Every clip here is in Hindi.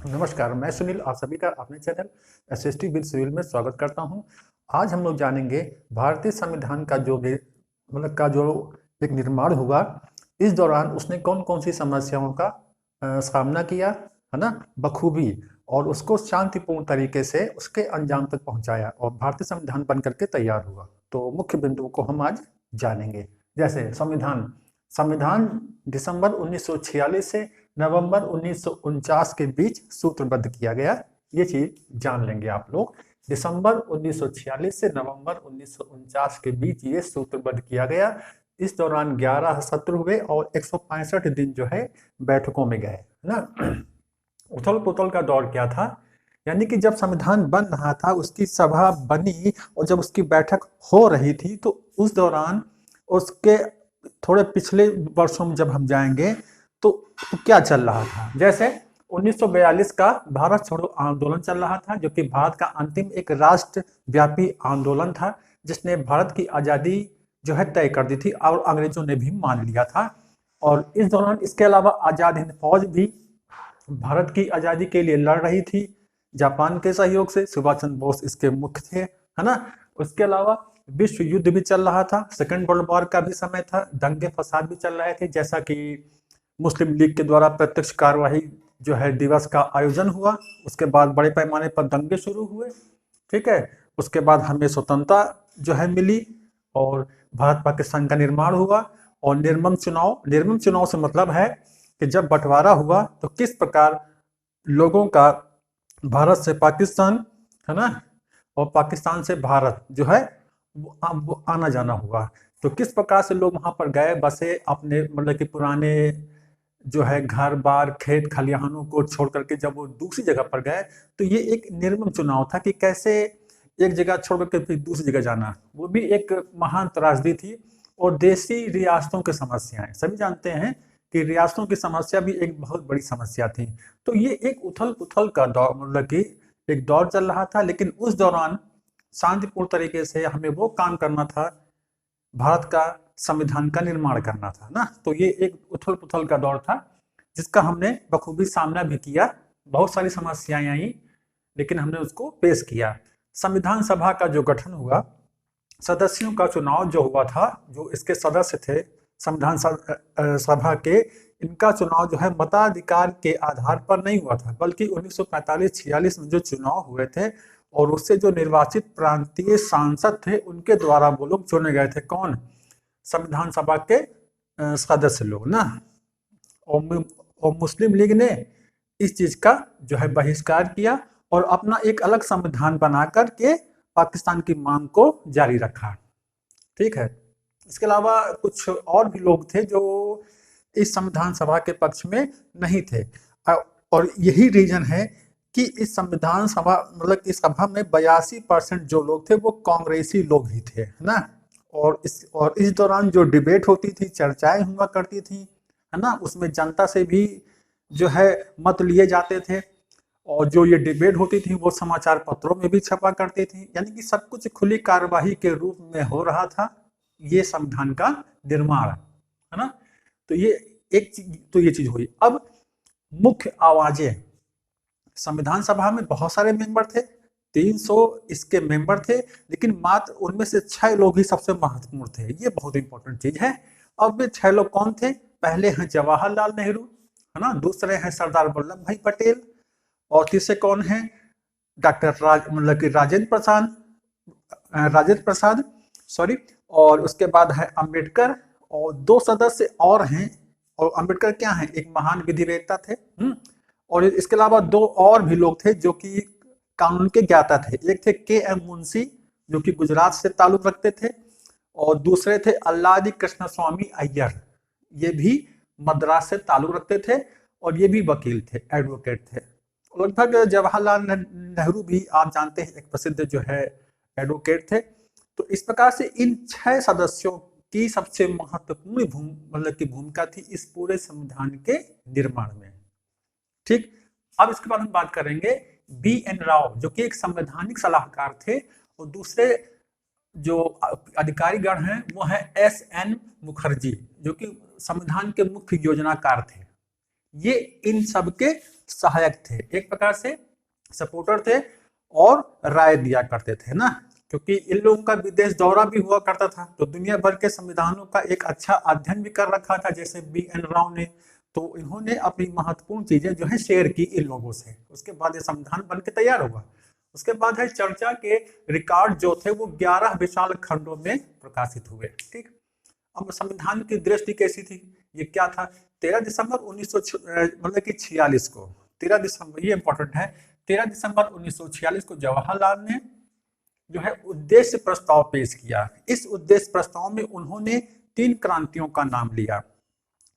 नमस्कार, मैं सुनील आप सभी का अपने चैनल एसएसटी विद सुनील में स्वागत करता हूं। आज हम लोग जानेंगे भारतीय संविधान का जो भी जो एक निर्माण हुआ, इस दौरान उसने कौन कौन सी समस्याओं का सामना किया, है ना, बखूबी, और उसको शांतिपूर्ण तरीके से उसके अंजाम तक पहुंचाया और भारतीय संविधान बन करके तैयार हुआ। तो मुख्य बिंदुओं को हम आज जानेंगे। जैसे संविधान संविधान दिसंबर 1946 से नवंबर 1949 के बीच सूत्रबद्ध किया गया। ये चीज जान लेंगे आप लोग। दिसंबर 1946 से नवंबर 1949 के बीच ये सूत्रबद्ध किया गया। इस दौरान 11 सत्र हुए और 165 दिन जो है बैठकों में गए, ना। उथल पुथल का दौर क्या था, यानी कि जब संविधान बन रहा था, उसकी सभा बनी और जब उसकी बैठक हो रही थी, तो उस दौरान उसके थोड़े पिछले वर्षों में जब हम जाएंगे तो क्या चल रहा था। जैसे 1942 का भारत छोड़ो आंदोलन चल रहा था, जो कि भारत का अंतिम एक राष्ट्रव्यापी आंदोलन था, जिसने भारत की आज़ादी जो है तय कर दी थी और अंग्रेजों ने भी मान लिया था। और इस दौरान इसके अलावा आज़ाद हिंद फौज भी भारत की आज़ादी के लिए लड़ रही थी, जापान के सहयोग से। सुभाष चंद्र बोस इसके मुख्य थे, है ना। उसके अलावा विश्व युद्ध भी चल रहा था, सेकेंड वर्ल्ड वॉर का भी समय था, दंगे फसाद भी चल रहे थे, जैसा कि मुस्लिम लीग के द्वारा प्रत्यक्ष कार्यवाही जो है दिवस का आयोजन हुआ। उसके बाद बड़े पैमाने पर दंगे शुरू हुए, ठीक है। उसके बाद हमें स्वतंत्रता जो है मिली और भारत पाकिस्तान का निर्माण हुआ। और निर्मम चुनाव से मतलब है कि जब बंटवारा हुआ तो किस प्रकार लोगों का भारत से पाकिस्तान, है ना, और पाकिस्तान से भारत जो है वो आना जाना हुआ। तो किस प्रकार से लोग वहां पर गए, बसे, अपने कि पुराने जो है घर बार खेत खलिहानों को छोड़ करके जब वो दूसरी जगह पर गए, तो ये एक निर्मम चुनाव था कि कैसे एक जगह छोड़ करके फिर दूसरी जगह जाना, वो भी एक महान त्रासदी थी। और देशी रियासतों की समस्याएं सभी जानते हैं कि रियासतों की समस्या भी एक बहुत बड़ी समस्या थी। तो ये एक उथल पुथल का दौर, कि एक दौर चल रहा था, लेकिन उस दौरान शांतिपूर्ण तरीके से हमें वो काम करना था, भारत का संविधान का निर्माण करना था ना। तो ये एक उथल पुथल का दौर था, जिसका हमने बखूबी सामना भी किया। बहुत सारी समस्याएं आई, लेकिन हमने उसको पेश किया। संविधान सभा का जो गठन हुआ, सदस्यों का चुनाव जो हुआ था, जो इसके सदस्य थे संविधान सभा के, इनका चुनाव जो है मताधिकार के आधार पर नहीं हुआ था, बल्कि 1945-46 में जो चुनाव हुए थे और उससे जो निर्वाचित प्रांतीय सांसद थे, उनके द्वारा वो लोग चुने गए थे। कौन? संविधान सभा के सदस्य लोग ना। और मुस्लिम लीग ने इस चीज का जो है बहिष्कार किया और अपना एक अलग संविधान बना करके पाकिस्तान की मांग को जारी रखा, ठीक है। इसके अलावा कुछ और भी लोग थे जो इस संविधान सभा के पक्ष में नहीं थे। और यही रीजन है कि इस संविधान सभा इस सभा में 82% जो लोग थे वो कांग्रेसी लोग ही थे, है ना। और इस दौरान जो डिबेट होती थी, चर्चाएं हुआ करती थी, है ना, उसमें जनता से भी जो है मत लिए जाते थे। और जो ये डिबेट होती थी वो समाचार पत्रों में भी छपा करती थी, यानी कि सब कुछ खुली कार्यवाही के रूप में हो रहा था। ये संविधान का निर्माण, है ना। तो ये ये चीज हुई। अब मुख्य आवाजें, संविधान सभा में बहुत सारे मेंबर थे, 300 इसके मेंबर थे, लेकिन मात्र उनमें से 6 लोग ही सबसे महत्वपूर्ण थे। ये बहुत इंपॉर्टेंट चीज है। अब वे 6 लोग कौन थे? पहले हैं जवाहरलाल नेहरू, है ना। दूसरे हैं सरदार वल्लभ भाई पटेल। और तीसरे कौन है? Doctor Rajendra Prasad, sorry. और उसके बाद है अंबेडकर, और 2 सदस्य और हैं। और अंबेडकर क्या है? एक महान विधिवेत्ता थे। और इसके अलावा 2 और भी लोग थे जो कि कानून के ज्ञाता थे। एक थे के.एम. मुंशी, जो कि गुजरात से ताल्लुक रखते थे, और दूसरे थे अल्लादी कृष्ण स्वामी अय्यर, ये भी मद्रास से ताल्लुक रखते थे और ये भी वकील थे, एडवोकेट थे। लगभग जवाहरलाल नेहरू भी आप जानते हैं एक प्रसिद्ध जो है एडवोकेट थे। तो इस प्रकार से इन 6 सदस्यों की सबसे महत्वपूर्ण भूमिका थी इस पूरे संविधान के निर्माण में, ठीक। अब इसके बाद हम बात करेंगे बी.एन. राव, जो कि एक संवैधानिक सलाहकार थे, और दूसरे जो अधिकारीगण हैं वो है एस.एन. मुखर्जी, जो कि संविधान के मुख्य योजनाकार थे। ये इन सब के सहायक थे, एक प्रकार से सपोर्टर थे और राय दिया करते थे ना, क्योंकि इन लोगों का विदेश दौरा भी हुआ करता था, तो दुनिया भर के संविधानों का एक अच्छा अध्ययन भी कर रखा था जैसे BN राव ने। तो इन्होंने अपनी महत्वपूर्ण चीजें जो है शेयर की इन लोगों से, उसके बाद ये संविधान बन के तैयार हुआ। उसके बाद है चर्चा के रिकॉर्ड जो थे वो 11 विशाल खंडों में प्रकाशित हुए। ठीक, अब संविधान की दृष्टि कैसी थी, ये क्या था, 13 दिसंबर 1946 को, 13 दिसंबर, ये इंपॉर्टेंट है, 13 दिसंबर 1946 को जवाहरलाल ने जो है उद्देश्य प्रस्ताव पेश किया। इस उद्देश्य प्रस्ताव में उन्होंने 3 क्रांतियों का नाम लिया,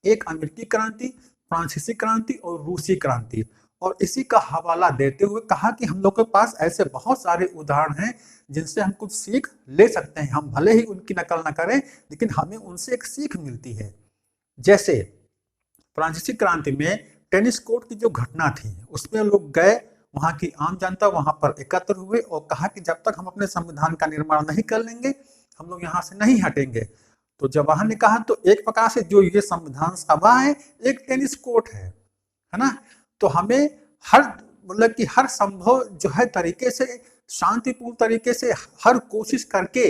एक अमेरिकी क्रांति, फ्रांसीसी क्रांति और रूसी क्रांति, और इसी का हवाला देते हुए कहा कि हम लोग के पास ऐसे बहुत सारे उदाहरण हैं जिनसे हम कुछ सीख ले सकते हैं, हम भले ही उनकी नकल ना करें लेकिन हमें उनसे एक सीख मिलती है। जैसे फ्रांसीसी क्रांति में टेनिस कोर्ट की जो घटना थी उसमें लोग गए, वहां की आम जनता वहां पर एकत्र हुए और कहा कि जब तक हम अपने संविधान का निर्माण नहीं कर लेंगे हम लोग यहाँ से नहीं हटेंगे। तो जवाहर ने कहा तो एक प्रकार से जो ये संविधान सभा है एक टेनिस कोर्ट है ना, तो हमें हर मतलब कि हर संभव जो है तरीके से शांतिपूर्ण तरीके से हर कोशिश करके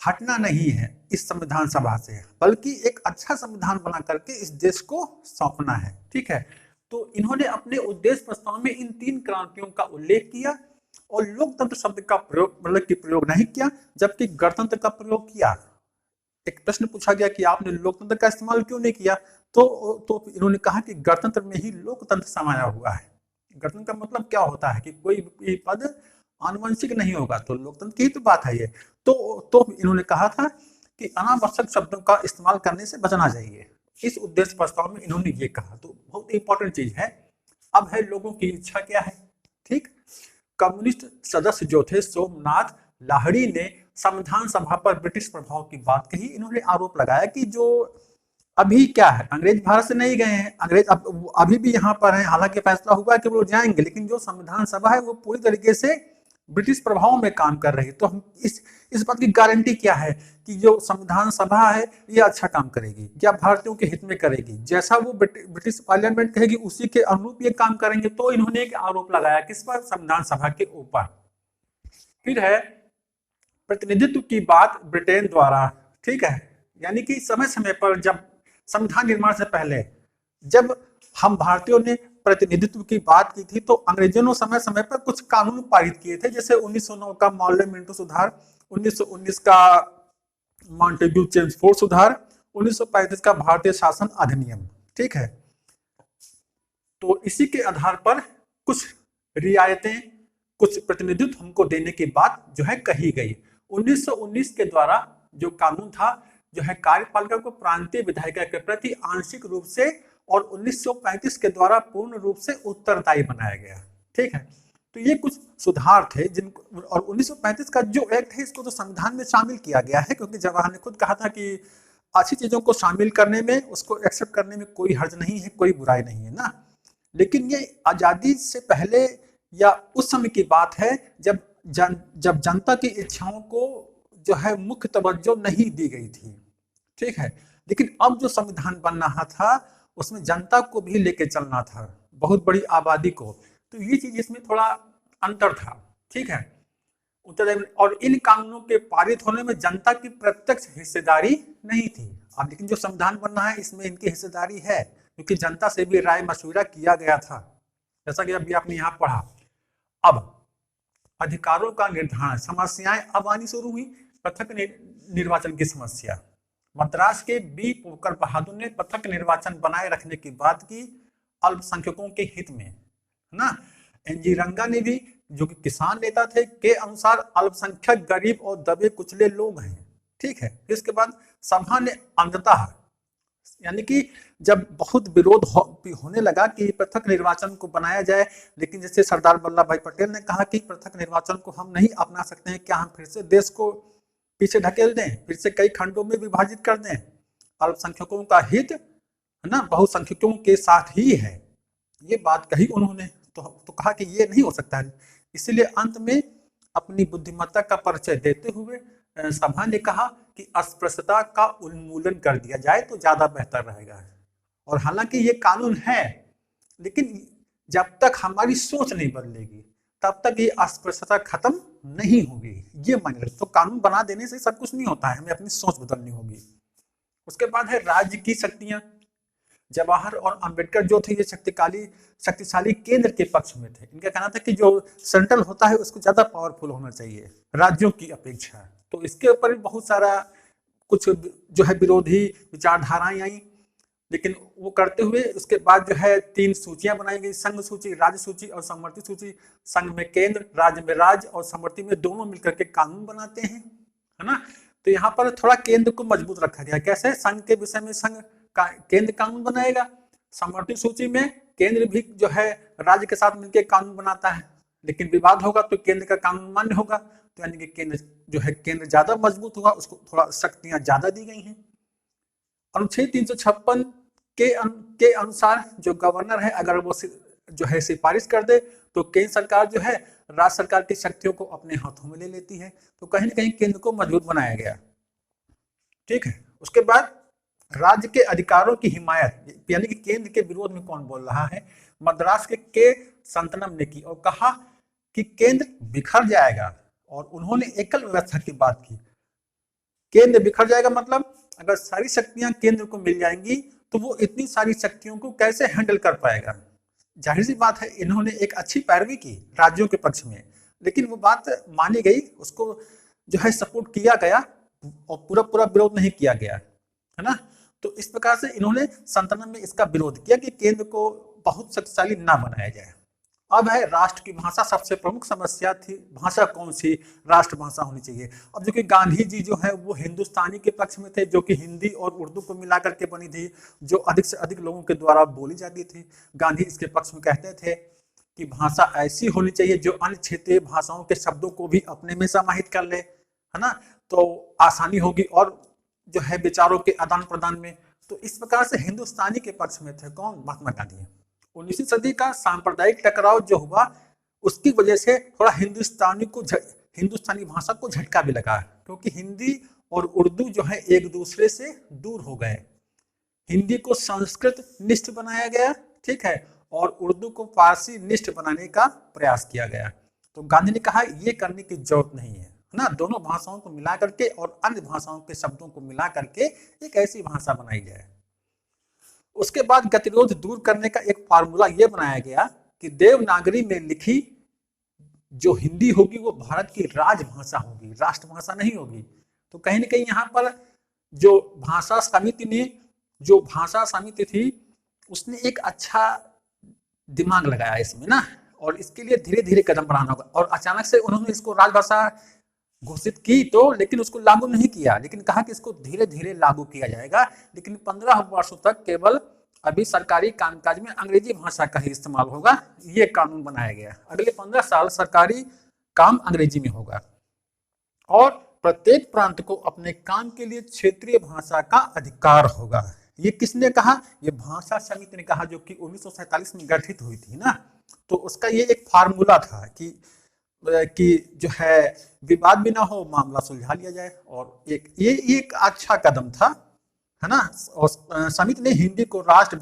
हटना नहीं है इस संविधान सभा से, बल्कि एक अच्छा संविधान बना करके इस देश को सौंपना है। ठीक है, तो इन्होंने अपने उद्देश्य प्रस्ताव में इन 3 क्रांतियों का उल्लेख किया और लोकतंत्र शब्द का प्रयोग मतलब कि प्रयोग नहीं किया, जबकि गणतंत्र का प्रयोग किया। एक प्रश्न पूछा गया कि आपने लोकतंत्र का इस्तेमाल क्यों नहीं किया, तो इन्होंने कहा कि गणतंत्र में ही लोकतंत्र समाया हुआ है। गणतंत्र का मतलब क्या होता है कि कोई भी पद आनुवंशिक नहीं होगा, तो लोकतंत्र की ही तो बात है ये। तो इन्होंने कहा था कि अनावश्यक शब्दों का इस्तेमाल करने से बचना चाहिए, इस उद्देश्य प्रस्ताव में इन्होंने ये कहा। तो बहुत इंपॉर्टेंट चीज है। अब है लोगों की इच्छा क्या है। ठीक, कम्युनिस्ट सदस्य जो थे सोमनाथ लाहिड़ी ने संविधान सभा पर ब्रिटिश प्रभाव की बात कही। इन्होंने आरोप लगाया कि जो अभी क्या है, अंग्रेज भारत से नहीं गए हैं, अंग्रेज अभी भी यहाँ पर हैं, हालांकि फैसला हुआ है कि वो जाएंगे, लेकिन जो संविधान सभा है वो पूरी तरीके से ब्रिटिश प्रभाव में काम कर रही है। तो हम इस बात की गारंटी क्या है कि जो संविधान सभा है ये अच्छा काम करेगी, क्या भारतीयों के हित में करेगी, जैसा वो ब्रिटिश पार्लियामेंट कहेगी उसी के अनुरूप ये काम करेंगे। तो इन्होंने एक आरोप लगाया किस पर, संविधान सभा के ऊपर। फिर है प्रतिनिधित्व की बात ब्रिटेन द्वारा। ठीक है, यानी कि समय समय पर जब संविधान निर्माण से पहले जब हम भारतीयों ने प्रतिनिधित्व की बात की थी तो अंग्रेजों ने समय समय पर कुछ कानून पारित किए थे, जैसे 1909 का मॉर्ले मिंटो सुधार, 1919 का मॉन्टेग्यू चेम्सफोर्ड सुधार, 1935 का भारतीय शासन अधिनियम। ठीक है, तो इसी के आधार पर कुछ रियायतें, कुछ प्रतिनिधित्व हमको देने की बात जो है कही गई। 1919 के द्वारा जो कानून था जो है कार्यपालिका को प्रांतीय विधायिका के प्रति आंशिक रूप से और 1935 के द्वारा पूर्ण रूप से उत्तरदायी बनाया गया। ठीक है, तो ये कुछ सुधार थे जिनको, और 1935 का जो एक्ट है इसको तो संविधान में शामिल किया गया है, क्योंकि जवाहर ने खुद कहा था कि अच्छी चीजों को शामिल करने में, उसको एक्सेप्ट करने में कोई हर्ज नहीं है, कोई बुराई नहीं है ना। लेकिन ये आजादी से पहले या उस समय की बात है जब जनता की इच्छाओं को जो है मुख्य तवज्जो नहीं दी गई थी। ठीक है, लेकिन अब जो संविधान बन रहा था उसमें जनता को भी लेके चलना था, बहुत बड़ी आबादी को, तो ये चीज इसमें थोड़ा अंतर था। ठीक है, और इन कानूनों के पारित होने में जनता की प्रत्यक्ष हिस्सेदारी नहीं थी। अब लेकिन जो संविधान बन रहा है इसमें इनकी हिस्सेदारी है, क्योंकि जनता से भी राय मशविरा किया गया था, जैसा कि अभी आपने यहाँ पढ़ा। अब अधिकारों का निर्धारण, समस्याएं अब आनी शुरू हुई। पृथक निर्वाचन की समस्या, मद्रास के बी पुरकर बहादुर ने पृथक निर्वाचन बनाए रखने की बात की अल्पसंख्यकों के हित में, है ना। एनजी रंगा ने भी, जो कि किसान नेता थे, के अनुसार अल्पसंख्यक गरीब और दबे कुचले लोग हैं। ठीक है, इसके बाद सभा ने अंततः, यानी कि जब बहुत विरोध होने लगा कि पृथक निर्वाचन को बनाया जाए, लेकिन जैसे सरदार वल्लभ भाई पटेल ने कहा कि पृथक निर्वाचन को हम नहीं अपना सकते हैं, क्या हम फिर से देश को पीछे ढकेल दें, फिर से कई खंडों में विभाजित कर दें, अल्पसंख्यकों का हित है ना बहुसंख्यकों के साथ ही है, ये बात कही उन्होंने। तो कहा कि ये नहीं हो सकता है। इसलिए अंत में अपनी बुद्धिमत्ता का परिचय देते हुए सभा ने कहा कि अस्पृश्यता का उन्मूलन कर दिया जाए तो ज्यादा बेहतर रहेगा। और हालांकि ये कानून है, लेकिन जब तक हमारी सोच नहीं बदलेगी तब तक ये अस्पृश्यता खत्म नहीं होगी, ये मान लो। तो कानून बना देने से सब कुछ नहीं होता है, हमें अपनी सोच बदलनी होगी। उसके बाद है राज्य की शक्तियां। जवाहर और अंबेडकर जो थे ये शक्तिशाली केंद्र के पक्ष में थे। इनका कहना था कि जो सेंट्रल होता है उसको ज्यादा पावरफुल होना चाहिए राज्यों की अपेक्षा। तो इसके ऊपर भी बहुत सारा कुछ जो है विरोधी विचारधाराएं आई, लेकिन वो करते हुए उसके बाद जो है 3 सूचियां बनाई गई, संघ सूची, राज्य सूची और समवर्ती सूची। संघ में केंद्र, राज्य में राज्य और समवर्ती में दोनों मिलकर के कानून बनाते हैं, है ना। तो यहाँ पर थोड़ा केंद्र को मजबूत रखा गया। कैसे? संघ के विषय में संघ का केंद्र कानून बनाएगा, समवर्ती सूची में केंद्र भी जो है राज्य के साथ मिलकर कानून बनाता है, लेकिन विवाद होगा तो केंद्र का कानून मान्य होगा। तो यानी कि केंद्र जो है केंद्र ज्यादा मजबूत होगा, उसको थोड़ा शक्तियां ज्यादा दी गई हैं। अनुच्छेद 356 के अनुसार जो गवर्नर है अगर वो जो है सिफारिश कर दे तो केंद्र सरकार जो है राज्य सरकार की शक्तियों को अपने हाथों में ले लेती है। तो कहीं ना कहीं केंद्र को मजबूत बनाया गया, ठीक है। उसके बाद राज्य के अधिकारों की हिमायत, यानी कि केंद्र के विरोध में कौन बोल रहा है? मद्रास के संतनम ने की और कहा कि केंद्र बिखर जाएगा, और उन्होंने एकल व्यवस्था की बात की। केंद्र बिखर जाएगा मतलब अगर सारी शक्तियां केंद्र को मिल जाएंगी तो वो इतनी सारी शक्तियों को कैसे हैंडल कर पाएगा। जाहिर सी बात है इन्होंने एक अच्छी पैरवी की राज्यों के पक्ष में, लेकिन वो बात मानी गई, उसको जो है सपोर्ट किया गया और पूरा पूरा विरोध नहीं किया गया, है ना। तो इस प्रकार से इन्होंने संतनम में इसका विरोध किया कि केंद्र को बहुत शक्तिशाली ना बनाया जाए। अब है राष्ट्र की भाषा। सबसे प्रमुख समस्या थी भाषा कौन सी राष्ट्रभाषा होनी चाहिए। अब जो कि गांधी जी जो है वो हिंदुस्तानी के पक्ष में थे, जो कि हिंदी और उर्दू को मिलाकर के बनी थी, जो अधिक से अधिक लोगों के द्वारा बोली जाती थी। गांधी इसके पक्ष में कहते थे कि भाषा ऐसी होनी चाहिए जो अन्य क्षेत्रीय भाषाओं के शब्दों को भी अपने में समाहित कर ले, है ना, तो आसानी होगी और जो है विचारों के आदान प्रदान में। तो इस प्रकार से हिंदुस्तानी के पक्ष में थे कौन? महात्मा गांधी। 19वीं सदी का सांप्रदायिक टकराव जो हुआ उसकी वजह से थोड़ा हिंदुस्तानी भाषा को झटका भी लगा, क्योंकि हिंदी और उर्दू जो है एक दूसरे से दूर हो गए। हिंदी को संस्कृत निष्ठ बनाया गया, ठीक है, और उर्दू को फारसी निष्ठ बनाने का प्रयास किया गया। तो गांधी ने कहा ये करने की जरूरत नहीं है ना, दोनों भाषाओं को मिला करके और अन्य भाषाओं के शब्दों को मिला करके एक ऐसी भाषा बनाई जाए। उसके बाद गतिरोध दूर करने का एक फार्मूला यह बनाया गया कि देवनागरी में लिखी जो हिंदी होगी वो भारत की राजभाषा होगी, राष्ट्रभाषा नहीं होगी। तो कहीं ना कहीं यहाँ पर जो भाषा समिति थी उसने एक अच्छा दिमाग लगाया इसमें ना, और इसके लिए धीरे धीरे कदम बढ़ाना होगा। और अचानक से उन्होंने इसको राजभाषा घोषित की तो, लेकिन उसको लागू नहीं किया, लेकिन कहा कि इसको धीरे धीरे लागू किया जाएगा। लेकिन 15 वर्षों तक केवल अभी सरकारी कामकाज में अंग्रेजी भाषा का ही इस्तेमाल होगा, ये कानून बनाया गया। अगले 15 साल सरकारी काम अंग्रेजी में होगा और प्रत्येक प्रांत को अपने काम के लिए क्षेत्रीय भाषा का अधिकार होगा। ये किसने कहा? ये भाषा समिति ने कहा, जो कि 1947 में गठित हुई थी ना। तो उसका ये एक फार्मूला था कि जो है विवाद भी ना हो, मामला सुलझा लिया जाए, और ये एक अच्छा कदम था, है ना। और समिति ने हिंदी को राष्ट्र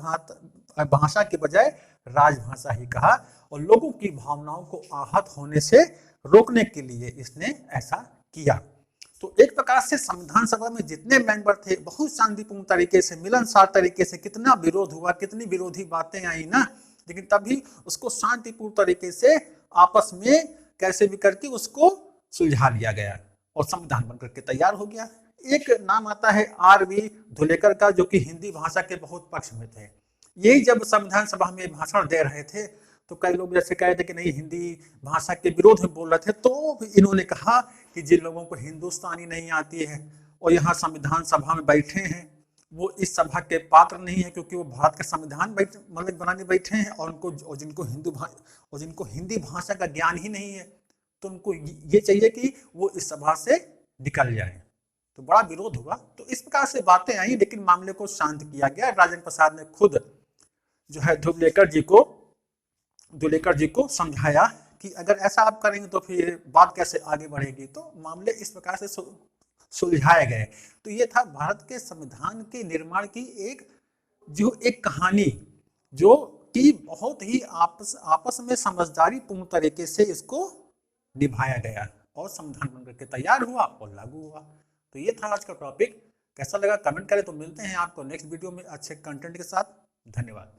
भाषा के बजाय राजभाषा ही कहा, और लोगों की भावनाओं को आहत होने से रोकने के लिए इसने ऐसा किया। तो एक प्रकार से संविधान सभा में जितने मेंबर थे बहुत शांतिपूर्ण तरीके से, मिलनसार तरीके से, कितना विरोध हुआ, कितनी विरोधी बातें आई ना, लेकिन तभी उसको शांतिपूर्ण तरीके से आपस में कैसे भी करके उसको सुलझा लिया गया और संविधान बनकर के तैयार हो गया। एक नाम आता है आर.वी. धुलेकर का, जो कि हिंदी भाषा के बहुत पक्ष में थे। यही जब संविधान सभा में भाषण दे रहे थे तो कई लोग जैसे कह रहे थे कि नहीं हिंदी भाषा के विरोध में बोल रहे थे, तो इन्होंने कहा कि जिन लोगों को हिंदुस्तानी नहीं आती है और यहाँ संविधान सभा में बैठे हैं वो इस सभा के पात्र नहीं है, क्योंकि वो भारत का संविधान मतलब बनाने बैठे हैं, और जिनको हिंदी भाषा का ज्ञान ही नहीं है, तो उनको ये चाहिए कि वो इस सभा से निकल जाए। तो बड़ा विरोध हुआ। तो इस प्रकार से बातें आई, लेकिन मामले को शांत किया गया। राजेंद्र प्रसाद ने खुद जो है धुलेकर जी को समझाया कि अगर ऐसा आप करेंगे तो फिर बात कैसे आगे बढ़ेगी। तो मामले इस प्रकार से सुलझाए गए। तो ये था भारत के संविधान के निर्माण की एक कहानी, जो कि बहुत ही आपस में समझदारी पूर्ण तरीके से इसको निभाया गया और संविधान बनकर के तैयार हुआ और लागू हुआ। तो ये था आज का टॉपिक। कैसा लगा कमेंट करें। तो मिलते हैं आपको नेक्स्ट वीडियो में अच्छे कंटेंट के साथ। धन्यवाद।